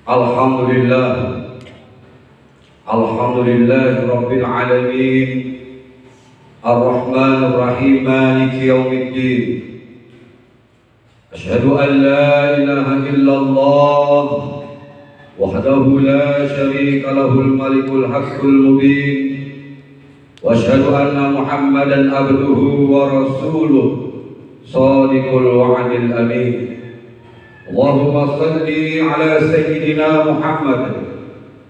Alhamdulillah, Alhamdulillah Rabbil Alamin, Ar-Rahman Ar-Rahim, Maliki Yawmiddin. Ashhadu an la ilaha illallah wahdahu la syarika lahul malikul haqqul mubin, wa ashhadu anna Muhammadan abduhu wa rasuluh shadiqul wa'dil amin. Allahumma salli ala sayyidina Muhammad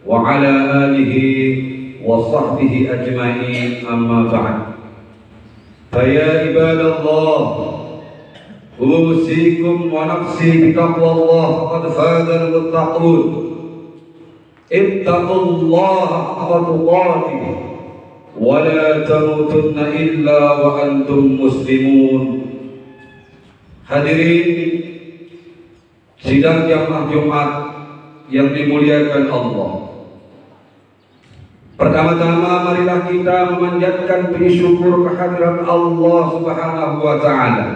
wa ala alihi wa sahbihi ajma'in, amma ba'd. Faya ibadallah, usikum wa nafsi bitaqwallah, qad fadal muttaqun. Ittaqullaha haqqa tuqatih wa la tamutunna illa wa antum muslimun. Hadirin sidang jamaah Jumat yang dimuliakan Allah, pertama-tama marilah kita memanjatkan puji syukur kehadirat Allah Subhanahu wa Ta'ala,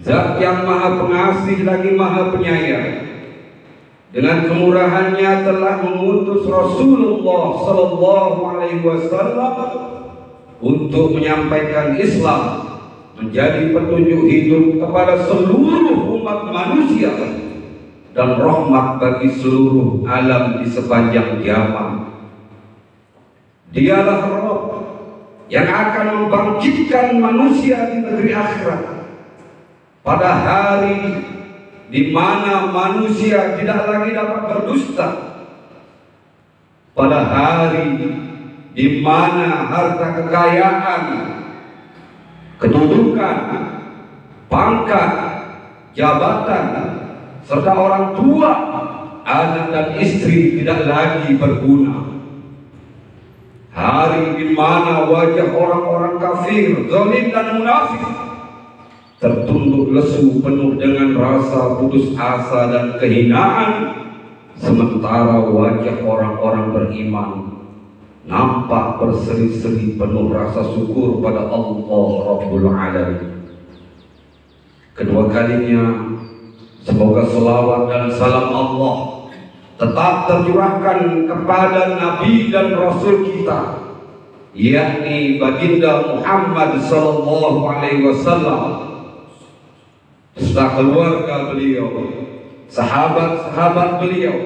Zat yang Maha Pengasih lagi Maha Penyayang. Dengan kemurahannya telah mengutus Rasulullah Sallallahu Alaihi Wasallam untuk menyampaikan Islam menjadi petunjuk hidup kepada seluruh umat manusia dan rahmat bagi seluruh alam di sepanjang zaman. Dialah Rabb yang akan membangkitkan manusia di negeri akhirat pada hari di mana manusia tidak lagi dapat berdusta, pada hari di mana harta kekayaan, kedudukan, pangkat, jabatan, serta orang tua, anak dan istri tidak lagi berguna. Hari di mana wajah orang-orang kafir, zalim dan munafik tertunduk lesu penuh dengan rasa putus asa dan kehinaan, sementara wajah orang-orang beriman nampak berseri-seri penuh rasa syukur pada Allah Rabbul Alamin. Kedua kalinya, semoga selawat dan salam Allah tetap tercurahkan kepada Nabi dan Rasul kita, yakni baginda Muhammad Sallallahu Alaihi Wasallam, serta keluarga beliau, sahabat-sahabat beliau,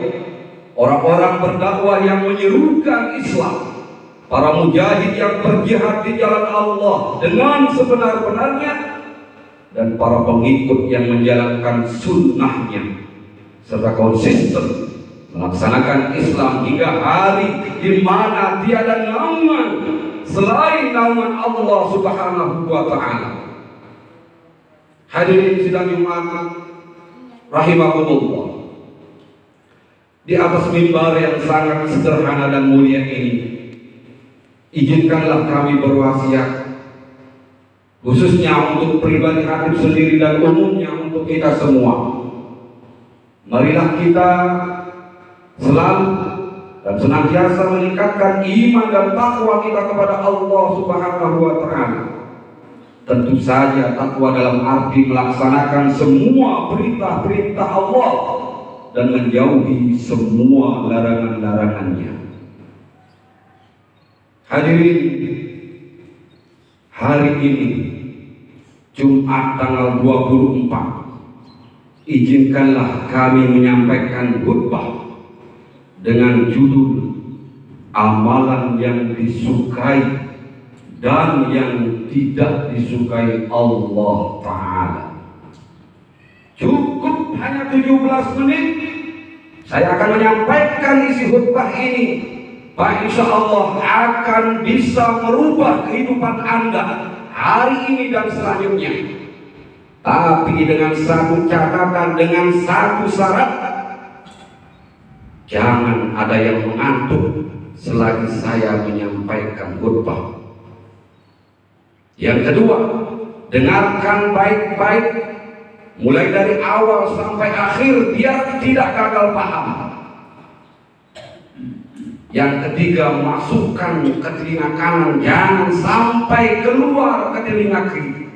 orang-orang berdakwah yang menyerukan Islam, para mujahid yang berjihad di jalan Allah dengan sebenar-benarnya, dan para pengikut yang menjalankan sunnahnya serta konsisten melaksanakan Islam hingga hari di mana tiada naungan selain naungan Allah Subhanahu wa Ta'ala. Hadirin sidang Jumat rahimakumullah, di atas mimbar yang sangat sederhana dan mulia ini, izinkanlah kami berwasiat, khususnya untuk pribadi Habib sendiri dan umumnya untuk kita semua. Marilah kita selalu dan senantiasa meningkatkan iman dan takwa kita kepada Allah Subhanahu wa Ta'ala. Tentu saja takwa dalam arti melaksanakan semua perintah-perintah Allah dan menjauhi semua larangan-larangannya. Hadirin, hari ini Jumat tanggal 24, izinkanlah kami menyampaikan khutbah dengan judul amalan yang disukai dan yang tidak disukai Allah Ta'ala. Cukup hanya 17 menit saya akan menyampaikan isi khutbah ini. Pak, insya Allah akan bisa merubah kehidupan Anda hari ini dan selanjutnya. Tapi dengan satu catatan, dengan satu syarat, jangan ada yang mengantuk selagi saya menyampaikan khutbah. Yang kedua, dengarkan baik-baik mulai dari awal sampai akhir biar tidak gagal paham. Yang ketiga, masukkan ke telinga kanan, jangan sampai keluar ke telinga kiri.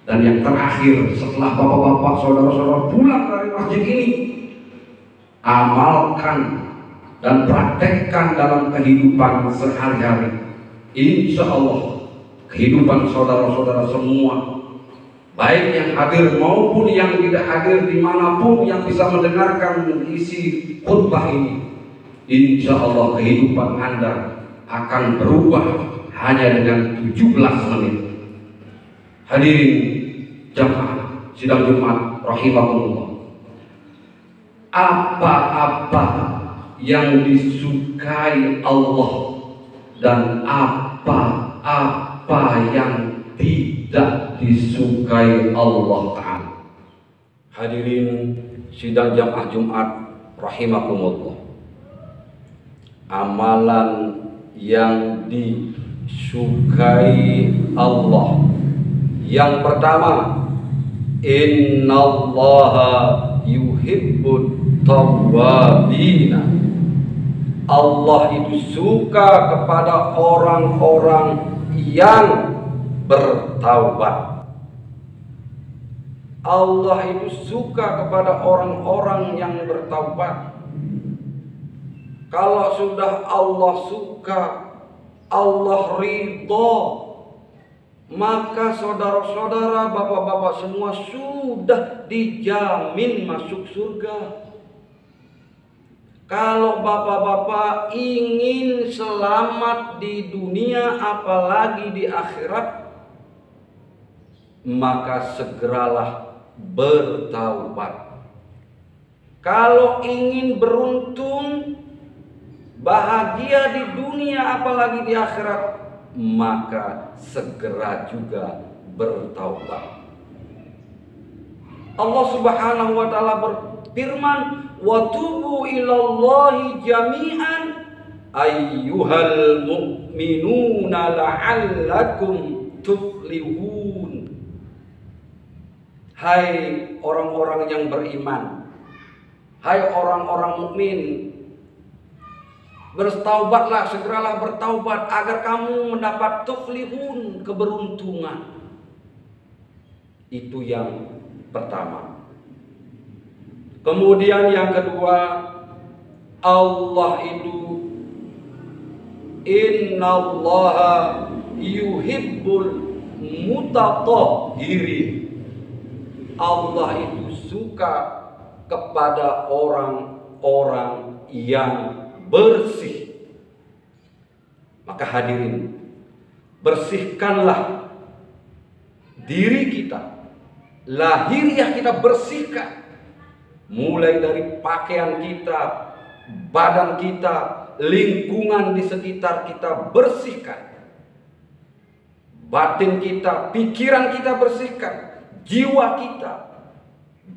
Dan yang terakhir, setelah bapak-bapak, saudara-saudara pulang dari masjid ini, amalkan dan praktekkan dalam kehidupan sehari-hari. Insya Allah kehidupan saudara-saudara semua, baik yang hadir maupun yang tidak hadir, dimanapun yang bisa mendengarkan isi khutbah ini, insya Allah kehidupan Anda akan berubah hanya dengan 17 menit. Hadirin jamaah sidang Jumat rahimahullah, apa-apa yang disukai Allah dan apa-apa yang tidak disukai Allah Ta'ala. Hadirin sidang jamaah Jumat rahimakumullah, amalan yang disukai Allah, yang pertama, innallaha yuhibbut tawwabina. Allah itu suka kepada orang-orang yang bertaubat. Allah itu suka kepada orang-orang yang bertaubat. Kalau sudah Allah suka, Allah ridho, maka saudara-saudara, bapak-bapak semua sudah dijamin masuk surga. Kalau bapak-bapak ingin selamat di dunia apalagi di akhirat, maka segeralah bertaubat. Kalau ingin beruntung, bahagia di dunia apalagi di akhirat, maka segera juga bertaubat. Allah Subhanahu wa taala berfirman, "Wa tubu ilallahi jami'an ayyuhal mu'minuna la'allakum tuflihun." Hai orang-orang yang beriman, hai orang-orang mukmin, bertaubatlah, segeralah bertaubat agar kamu mendapat tuflihun, keberuntungan. Itu yang pertama. Kemudian yang kedua, Allah itu innallaha yuhibbul mutatahhirin. Allah itu suka kepada orang-orang yang bersih. Maka hadirin, bersihkanlah diri kita, lahiriah kita bersihkan, mulai dari pakaian kita, badan kita, lingkungan di sekitar kita bersihkan, batin kita, pikiran kita bersihkan, jiwa kita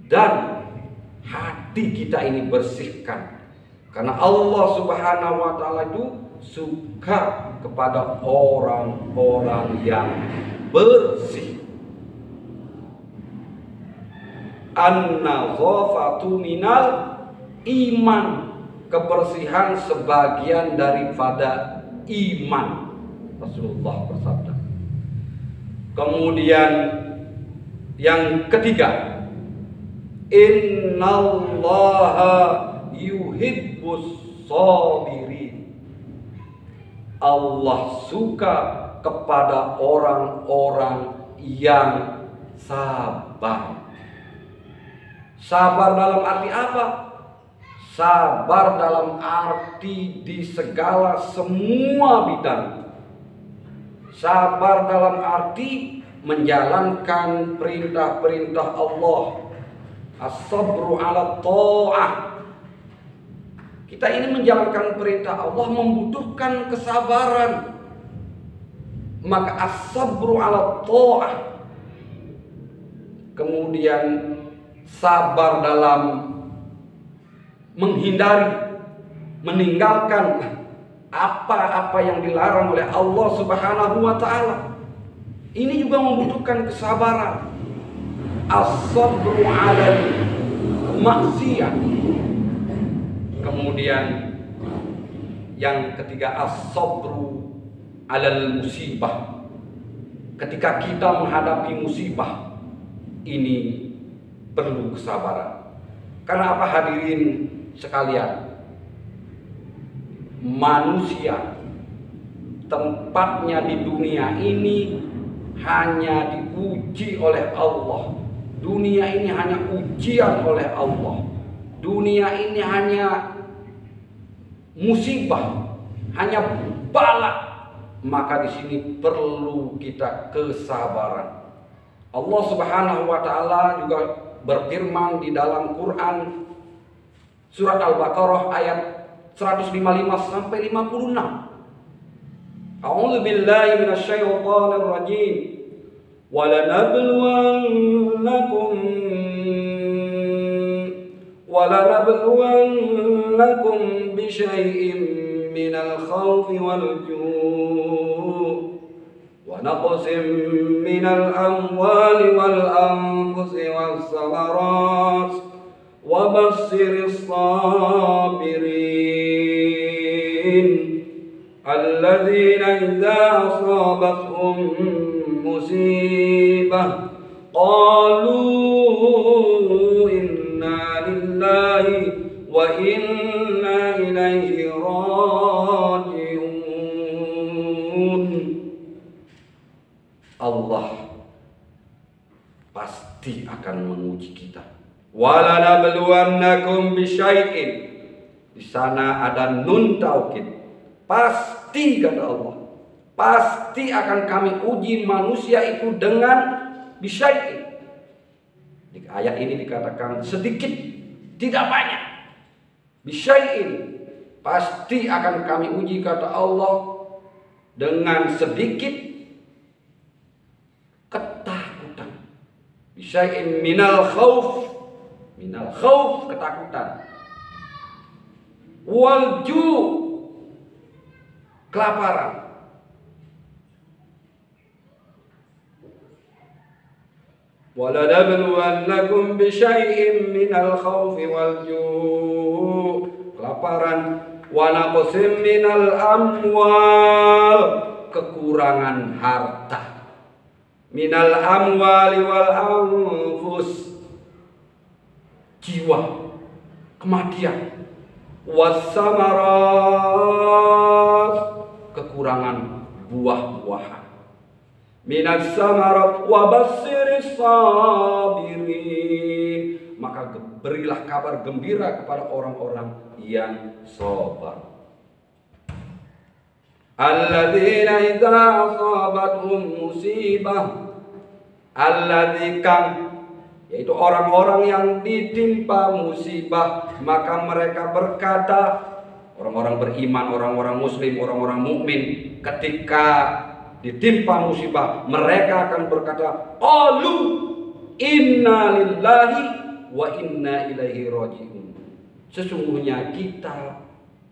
dan hati kita ini bersihkan. Karena Allah Subhanahu wa taala itu suka kepada orang-orang yang bersih. An-nazafatu minal iman. Kebersihan sebagian daripada iman. Rasulullah bersabda. Kemudian yang ketiga, innallaha yuhibbus sabirin. Allah suka kepada orang-orang yang sabar. Sabar dalam arti apa? Sabar dalam arti di segala semua bidang. Sabar dalam arti menjalankan perintah-perintah Allah. As-sabru ala ta'ah. Kita ini menjalankan perintah Allah membutuhkan kesabaran. Maka as-sabru ala ta'ah. Kemudian sabar dalam menghindari, meninggalkan apa-apa yang dilarang oleh Allah Subhanahu wa taala. Ini juga membutuhkan kesabaran. As-sabru 'alal maksiyah. Kemudian yang ketiga, as-sabru 'alal musibah. Ketika kita menghadapi musibah, ini perlu kesabaran. Karena apa hadirin sekalian, manusia tempatnya di dunia ini hanya diuji oleh Allah. Dunia ini hanya ujian oleh Allah. Dunia ini hanya musibah, hanya bala. Maka di sini perlu kita kesabaran. Allah Subhanahu wa taala juga berfirman di dalam Quran surat Al-Baqarah ayat 155 sampai 56. A'udzu billahi minasyaitonir rajim. وَلَنَبْلُوَنَّكُمْ بِشَيْءٍ مِّنَ الْخَوْفِ وَالْجُوعِ وَنَقْصٍ مِّنَ الْأَمْوَالِ وَالْأَنفُسِ وَالثَّمَرَاتِ وَبَشِّرِ الصَّابِرِينَ الَّذِينَ إِذَا أَصَابَتْهُم مُّصِيبَةٌ قَالُوا إِنَّا لِلَّهِ وَإِنَّا إِلَيْهِ راجعون. Allah pasti akan menguji kita. Walanabluwannakum bisyai'in. Di sana ada nun taukid. Pasti, kata Allah, pasti akan kami uji manusia itu dengan bisyai'in. Di ayat ini dikatakan sedikit, tidak banyak. Bisyai'in, pasti akan kami uji, kata Allah, dengan sedikit ketakutan. Bisyai'in minal khauf, ketakutan. Wal ju', kelaparan. وَلَنَبْلُوَنَّكُمْ بِشَيْءٍ مِّنَ الْخَوْفِ وَالْجُوعِ, kelaparan. وَنَقْصٍ مِّنَ الْأَمْوَالِ, kekurangan harta. Minal amwali wal anfus, jiwa, kematian. Wassamarat, kekurangan buah-buahan. Minas samarat wa basyiris sabirin, maka berilah kabar gembira kepada orang-orang yang sabar. Alladzina idza asabathum musibah, alladzikam, yaitu orang-orang yang ditimpa musibah, maka mereka berkata, orang-orang beriman, orang-orang muslim, orang-orang mukmin, ketika ditimpa musibah, mereka akan berkata, qalu inna lillahi wa inna ilaihi raji'un. Sesungguhnya kita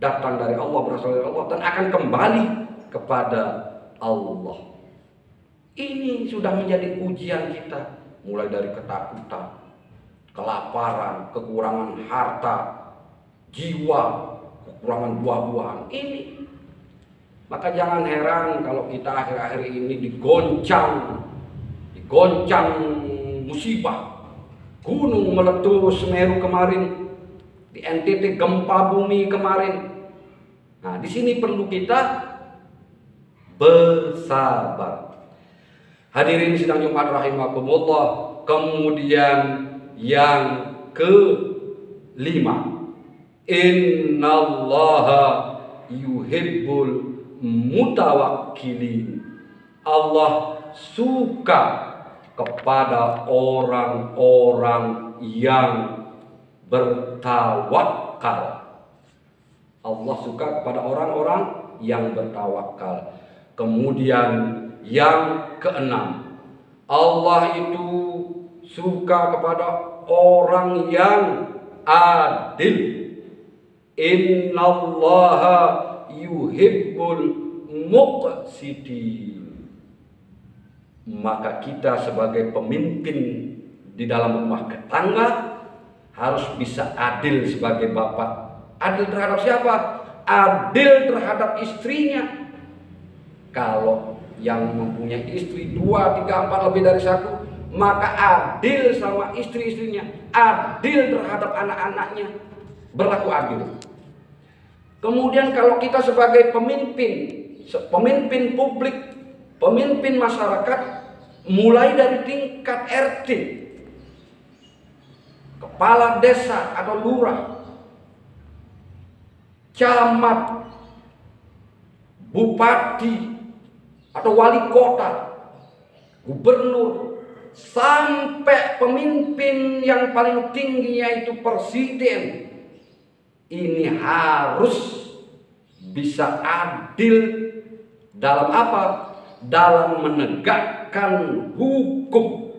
datang dari Allah, berasal dari Allah, dan akan kembali kepada Allah. Ini sudah menjadi ujian kita, mulai dari ketakutan, kelaparan, kekurangan harta, jiwa, kekurangan buah-buahan. Ini, maka jangan heran kalau kita akhir-akhir ini digoncang musibah. Gunung meletus, Semeru kemarin, di NTT gempa bumi kemarin. Nah, di sini perlu kita bersabar. Hadirin sidang Jumat rahimakumullah. Kemudian yang kelima, innallaha yuhibbul mutawakkilin. Allah suka kepada orang-orang yang bertawakal. Allah suka kepada orang-orang yang bertawakal. Kemudian yang keenam, Allah itu suka kepada orang yang adil. Innallaha yuhibbul muqsidin. Maka kita sebagai pemimpin di dalam rumah tangga harus bisa adil sebagai bapak. Adil terhadap siapa? Adil terhadap istrinya. Kalau yang mempunyai istri 2, 3, 4 lebih dari 1, maka adil sama istri-istrinya, adil terhadap anak-anaknya. berlaku adil. Kemudian kalau kita sebagai pemimpin publik, pemimpin masyarakat, mulai dari tingkat RT, kepala desa atau lurah, camat, bupati atau wali kota, gubernur, sampai pemimpin yang paling tinggi yaitu presiden, ini harus bisa adil dalam apa? Dalam menegakkan hukum.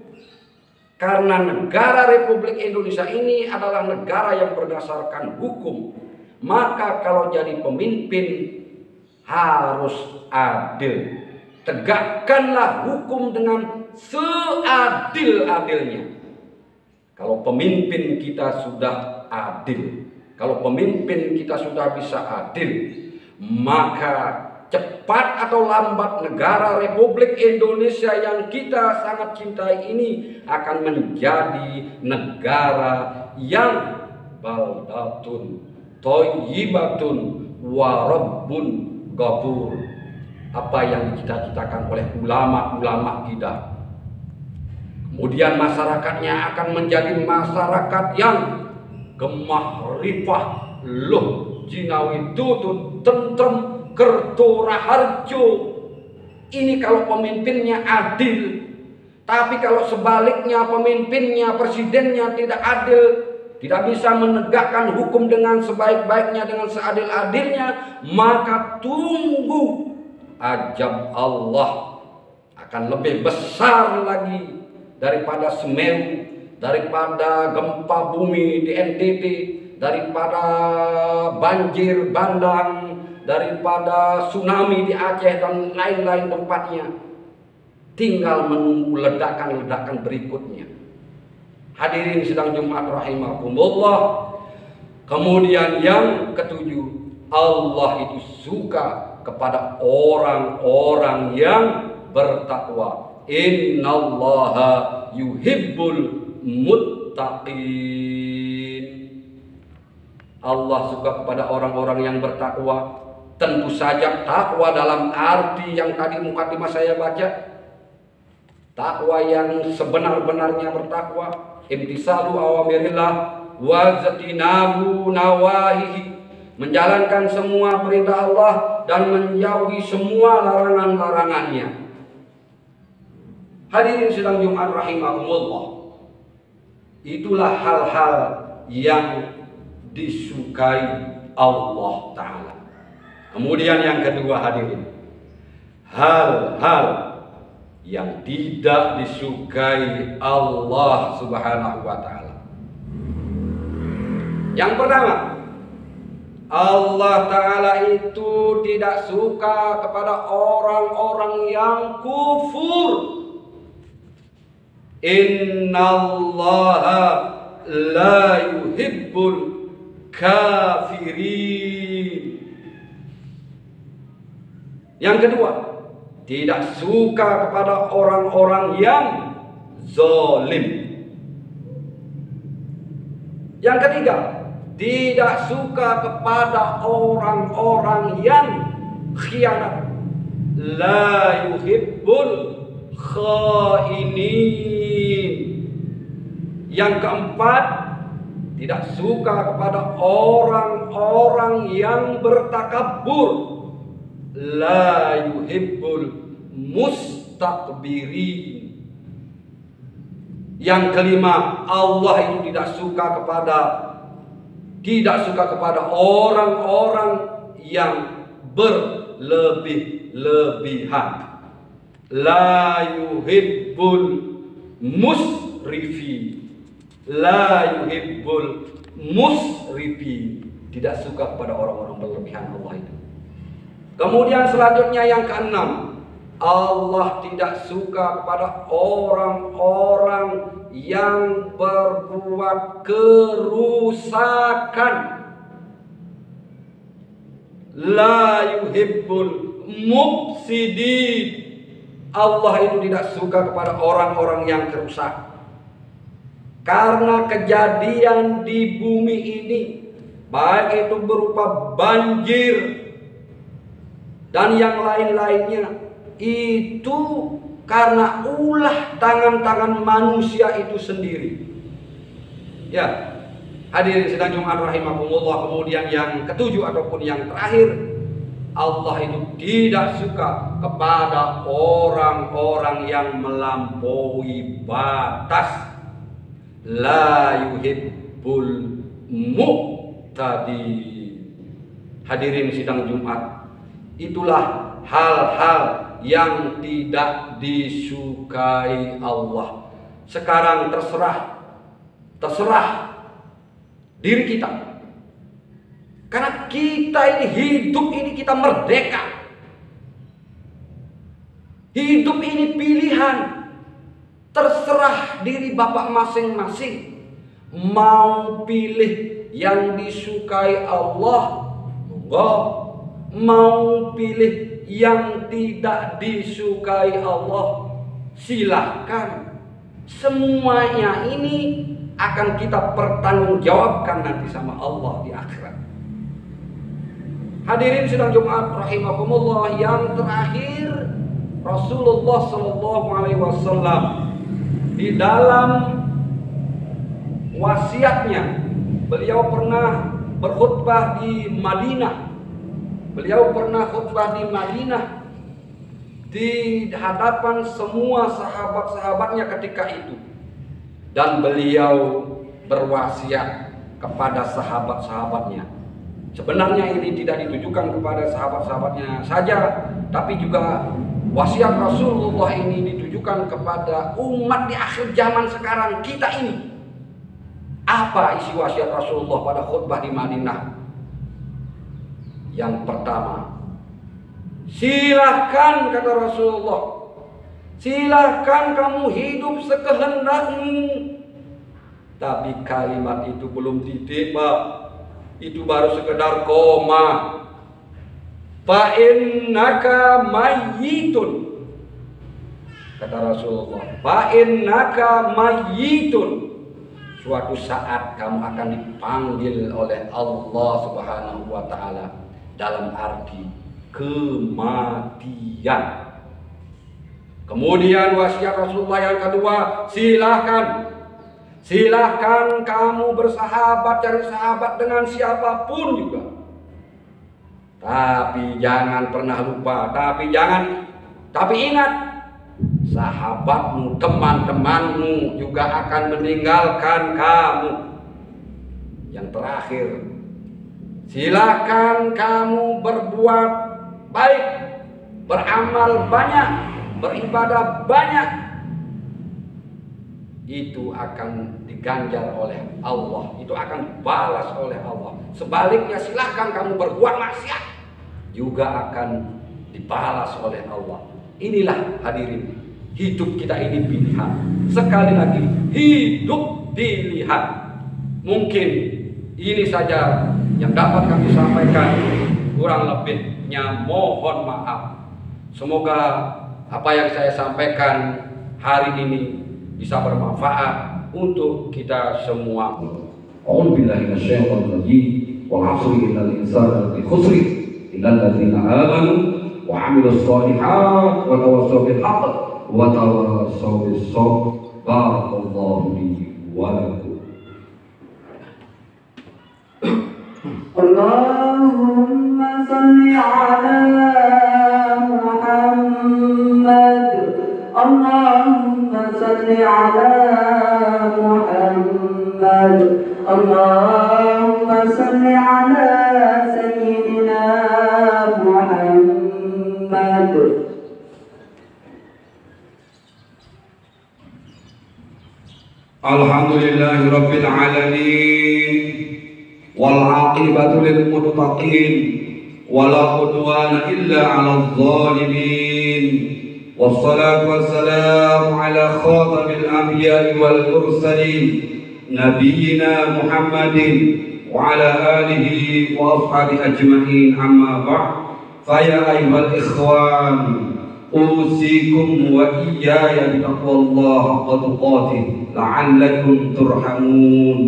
Karena negara Republik Indonesia ini adalah negara yang berdasarkan hukum. Maka kalau jadi pemimpin harus adil. Tegakkanlah hukum dengan seadil-adilnya. Kalau pemimpin kita sudah adil, kalau pemimpin kita sudah bisa adil, maka cepat atau lambat negara Republik Indonesia yang kita sangat cintai ini akan menjadi negara yang baldatun thayyibatun wa rabbun ghafur. Apa yang dicita-citakan oleh ulama-ulama kita. Kemudian masyarakatnya akan menjadi masyarakat yang gemah ripah, loh jinawi tutut tentrem kerto raharjo. Ini kalau pemimpinnya adil. Tapi kalau sebaliknya pemimpinnya, presidennya tidak adil, tidak bisa menegakkan hukum dengan sebaik-baiknya, dengan seadil-adilnya, maka tunggu ajab Allah akan lebih besar lagi daripada Semeru, daripada gempa bumi di NTT, daripada banjir bandang, daripada tsunami di Aceh dan lain-lain tempatnya. Tinggal menunggu ledakan-ledakan berikutnya. Hadirin sidang Jumat rahimakumullah. Kemudian yang ketujuh, Allah itu suka kepada orang-orang yang bertakwa. Innallaha yuhibbul muttaqin. Allah suka kepada orang-orang yang bertakwa. Tentu saja takwa dalam arti yang tadi mukadimah saya baca. Takwa yang sebenar-benarnya bertakwa. Imtisalu awamirillah wa zatinabu nawahihi. Menjalankan semua perintah Allah dan menjauhi semua larangan-larangannya. Hadirin sidang Jumat rahimahumullah. Itulah hal-hal yang disukai Allah Ta'ala. Kemudian yang kedua hadirin, hal-hal yang tidak disukai Allah Subhanahu wa Ta'ala. Yang pertama, Allah Ta'ala itu tidak suka kepada orang-orang yang kufur. Innallaha la yuhibbul kafirin. Yang kedua, tidak suka kepada orang-orang yang zalim. Yang ketiga, tidak suka kepada orang-orang yang khianat. La yuhibbul khainin. Yang keempat, tidak suka kepada orang-orang yang bertakabur. La yuhibbul mustakbirin. Yang kelima, Allah itu tidak suka kepada orang-orang yang berlebih-lebihan. La yuhibbul musrifin. La yuhibbul musrifin. Tidak suka kepada orang-orang berlebihan Allah itu. Kemudian selanjutnya yang keenam, Allah tidak suka kepada orang-orang yang berbuat kerusakan. La yuhibbul mufsidin. Allah itu tidak suka kepada orang-orang yang kerusak. Karena kejadian di bumi ini baik itu berupa banjir dan yang lain-lainnya, itu karena ulah tangan-tangan manusia itu sendiri. Ya, hadirin sidang Jumat rahimakumullah. Kemudian yang ketujuh ataupun yang terakhir, Allah itu tidak suka kepada orang-orang yang melampaui batas. La yuhibbul mu'tadi. Hadirin sidang Jumat, itulah hal-hal yang tidak disukai Allah. Sekarang terserah diri kita. Karena kita ini hidup ini kita merdeka. Hidup ini pilihan. Terserah diri Bapak masing-masing. Mau pilih yang disukai Allah, enggak. Mau pilih yang tidak disukai Allah, silahkan. Semuanya ini akan kita pertanggungjawabkan nanti sama Allah di akhirat. Hadirin sidang Jumat rahimakumullah, yang terakhir, Rasulullah Shallallahu Alaihi Wasallam di dalam wasiatnya, beliau pernah berkhutbah di Madinah. Beliau pernah khutbah di Madinah di hadapan semua sahabat-sahabatnya ketika itu, dan beliau berwasiat kepada sahabat-sahabatnya. Sebenarnya ini tidak ditujukan kepada sahabat-sahabatnya saja, tapi juga wasiat Rasulullah ini ditujukan kepada umat di akhir zaman sekarang kita ini. Apa isi wasiat Rasulullah pada khutbah di Madinah? Yang pertama, silahkan, kata Rasulullah, silahkan kamu hidup sekehendakmu. Tapi kalimat itu belum titik, Pak. Itu baru sekedar koma. Fa innaka mayyitun, kata Rasulullah. Fa innaka mayyitun. Suatu saat kamu akan dipanggil oleh Allah Subhanahu wa taala dalam arti kematian. Kemudian wasiat Rasulullah yang kedua, silahkan kamu bersahabat, cari sahabat dengan siapapun juga. Tapi jangan pernah lupa, tapi ingat, sahabatmu, teman-temanmu juga akan meninggalkan kamu. Yang terakhir, silahkan kamu berbuat baik, beramal banyak, beribadah banyak. Itu akan diganjar oleh Allah, itu akan dibalas oleh Allah. Sebaliknya, silahkan kamu berbuat maksiat, juga akan dibalas oleh Allah. Inilah hadirin, hidup kita ini pilihan. Sekali lagi, hidup pilihan. Mungkin ini saja yang dapat kami sampaikan, kurang lebihnya mohon maaf. Semoga apa yang saya sampaikan hari ini bisa bermanfaat untuk kita semua. A'udzu billahi minasyaitonir rajim. Wal 'asri innal insana lafi khusr illal ladzina amanu wa 'amilus shalihat wa tawassaw bil haqq wa tawassaw bis sabr. Barakallahu li wa lakum. Allahumma salli ala Muhammad. Allahumma salli ala Muhammad. Allahumma salli ala Sayyidina Muhammad. Alhamdulillahi rabbil alamin, wal 'aqibatu lil muttaqin, wala udwana illa 'alal zalimin. Wassalatu wassalamu ala khatamil anbiya'i wal mursalin, nabiyyina Muhammadin wa ala alihi wa ashabihi ajma'in, amma ba'd. Fa ya ayyuhal ikhwan, usikum wa iyaya bitaqwallahi haqqa tuqatih la'allakum turhamun.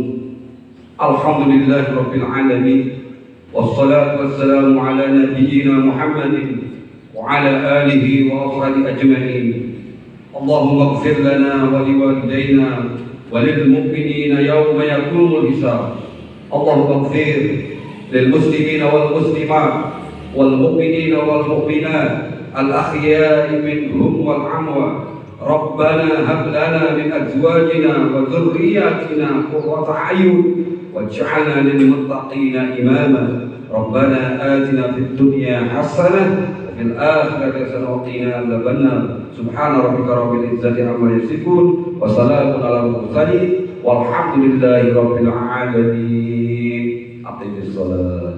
Alhamdulillah Rabbil Alamin. Wassalatu wassalamu ala nabiyyina Muhammadin wa ala alihi wa ashabihi ajma'in. Allahumma ighfir lana wa liwalidayna wa lil mu'minina yawma yaqumul hisab. Allahumma ighfir lil muslimina wal muslimat wal mu'minina wal mu'minat al ahya'i minhum wal amwat. Rabbana hab lana min azwajina wa dhurriyyatina qurrata a'yun waj'alna lil muttaqina imama. Rabbana atina fid dunya hasanah wa fil akhirati hasanah wa qina adzabannar. Subhana rabbika rabbil izzati amma yasifun wa salamun alal mursalin walhamdulillahi rabbil alamin. Aqimis shalah.